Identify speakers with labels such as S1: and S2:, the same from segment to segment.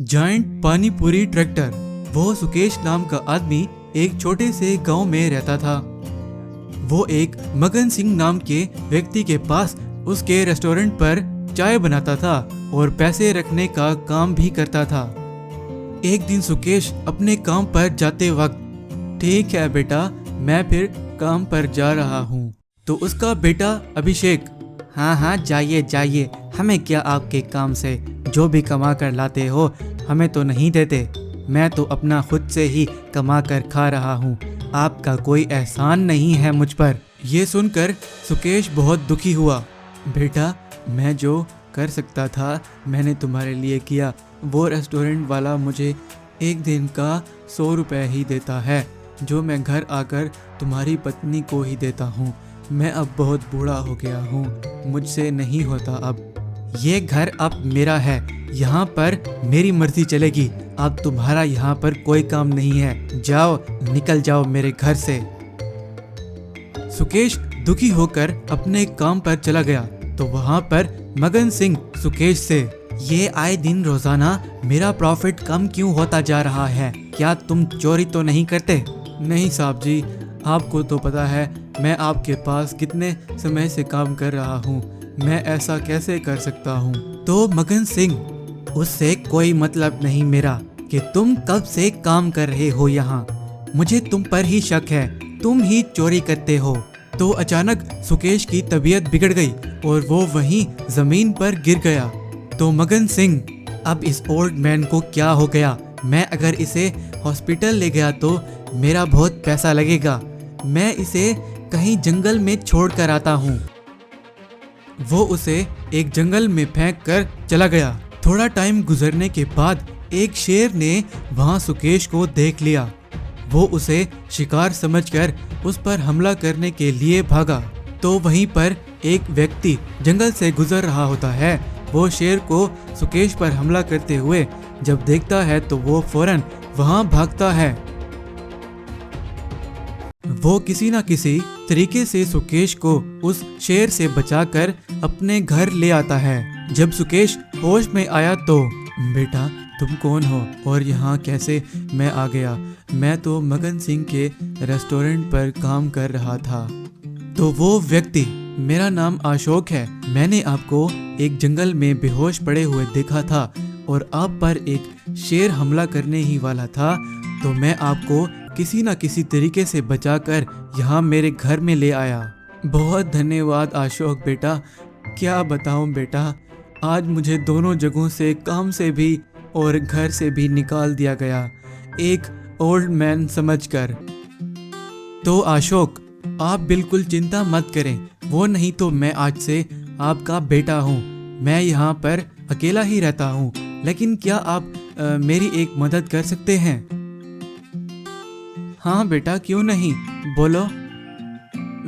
S1: Giant पानी पूरी tractor. वो सुकेश नाम का आदमी एक छोटे से गांव में रहता था। वो एक मगन सिंह नाम के व्यक्ति के पास उसके रेस्टोरेंट पर चाय बनाता था और पैसे रखने का काम भी करता था। एक दिन सुकेश अपने काम पर जाते वक्त, ठीक है बेटा, मैं फिर काम पर जा रहा हूँ। तो उसका बेटा अभिषेक, हाँ जाइए जाइए, हमें क्या आपके काम से, जो भी कमा कर लाते हो हमें तो नहीं देते। मैं तो अपना खुद से ही कमा कर खा रहा हूँ, आपका कोई एहसान नहीं है मुझ पर। ये सुनकर सुकेश बहुत दुखी हुआ। बेटा, मैं जो कर सकता था मैंने तुम्हारे लिए किया। वो रेस्टोरेंट वाला मुझे एक दिन का 100 रुपये ही देता है, जो मैं घर आकर तुम्हारी पत्नी को ही देता हूँ। मैं अब बहुत बूढ़ा हो गया हूँ, मुझसे नहीं होता अब। ये घर अब मेरा है, यहाँ पर मेरी मर्जी चलेगी। अब तुम्हारा यहाँ पर कोई काम नहीं है, जाओ, निकल जाओ मेरे घर से। सुकेश दुखी होकर अपने काम पर चला गया तो वहाँ पर मगन सिंह सुकेश से, ये आए दिन रोजाना मेरा प्रॉफिट कम क्यों होता जा रहा है? क्या तुम चोरी तो नहीं करते? नहीं साहब जी, आपको तो पता है मैं आपके पास कितने समय से काम कर रहा हूँ, मैं ऐसा कैसे कर सकता हूँ? तो मगन सिंह, उससे कोई मतलब नहीं मेरा कि तुम कब से काम कर रहे हो यहाँ। मुझे तुम पर ही शक है, तुम ही चोरी करते हो। तो अचानक सुकेश की तबीयत बिगड़ गई और वो वहीं जमीन पर गिर गया। तो मगन सिंह, अब इस ओल्ड मैन को क्या हो गया? मैं अगर इसे हॉस्पिटल ले गया तो मेरा बहुत पैसा लगेगा। मैं इसे कहीं जंगल में छोड़ कर आता हूँ। वो उसे एक जंगल में फेंक कर चला गया। थोड़ा टाइम गुजरने के बाद एक शेर ने वहाँ सुकेश को देख लिया। वो उसे शिकार समझकर उस पर हमला करने के लिए भागा। तो वहीं पर एक व्यक्ति जंगल से गुजर रहा होता है। वो शेर को सुकेश पर हमला करते हुए जब देखता है तो वो फौरन वहाँ भागता है। वो किसी न किसी तरीके से सुकेश को उस शेर से बचाकर अपने घर ले आता है। जब सुकेश होश में आया तो, बेटा तुम कौन हो और यहाँ कैसे मैं आ गया? मैं तो मगन सिंह के रेस्टोरेंट पर काम कर रहा था। तो वो व्यक्ति, मेरा नाम अशोक है, मैंने आपको एक जंगल में बेहोश पड़े हुए देखा था और आप पर एक शेर हमला करने ही वाला था, तो मैं आपको किसी न किसी तरीके से बचाकर यहाँ मेरे घर में ले आया। बहुत धन्यवाद अशोक बेटा, क्या बताऊँ बेटा, आज मुझे दोनों जगहों से, काम से भी और घर से भी निकाल दिया गया, एक ओल्ड मैन समझकर। तो अशोक, आप बिल्कुल चिंता मत करें, वो नहीं तो मैं आज से आपका बेटा हूँ। मैं यहाँ पर अकेला ही रहता हूँ, लेकिन क्या आप मेरी एक मदद कर सकते हैं? हाँ बेटा, क्यों नहीं, बोलो।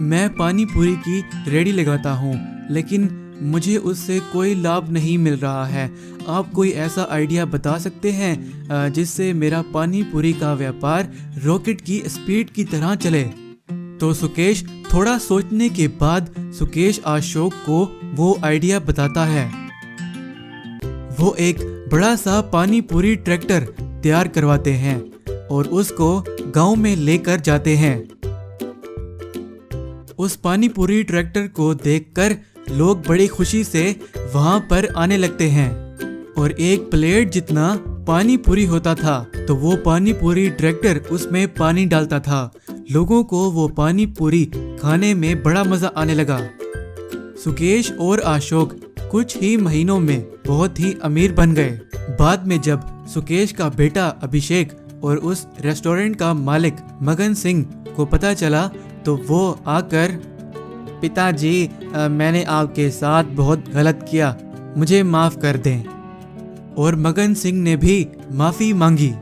S1: मैं पानी पूरी की रेडी लगाता हूँ, लेकिन मुझे उससे कोई लाभ नहीं मिल रहा है। आप कोई ऐसा आइडिया बता सकते हैं जिससे मेरा पानी पूरी का व्यापार रॉकेट की स्पीड की तरह चले? तो सुकेश थोड़ा सोचने के बाद सुकेश अशोक को वो आइडिया बताता है। वो एक बड़ा सा पानी पूरी ट्रैक्टर तैयार करवाते हैं और उसको गांव में लेकर जाते हैं। उस पानी पूरी ट्रैक्टर को देखकर लोग बड़ी खुशी से वहां पर आने लगते हैं और एक प्लेट जितना पानी पूरी होता था तो वो पानी पूरी ट्रैक्टर उसमें पानी डालता था। लोगों को वो पानी पूरी खाने में बड़ा मजा आने लगा। सुकेश और अशोक कुछ ही महीनों में बहुत ही अमीर बन गए। बाद में जब सुकेश का बेटा अभिषेक और उस रेस्टोरेंट का मालिक मगन सिंह को पता चला तो वो आकर, पिताजी, मैंने आपके साथ बहुत गलत किया, मुझे माफ कर दें। और मगन सिंह ने भी माफी मांगी।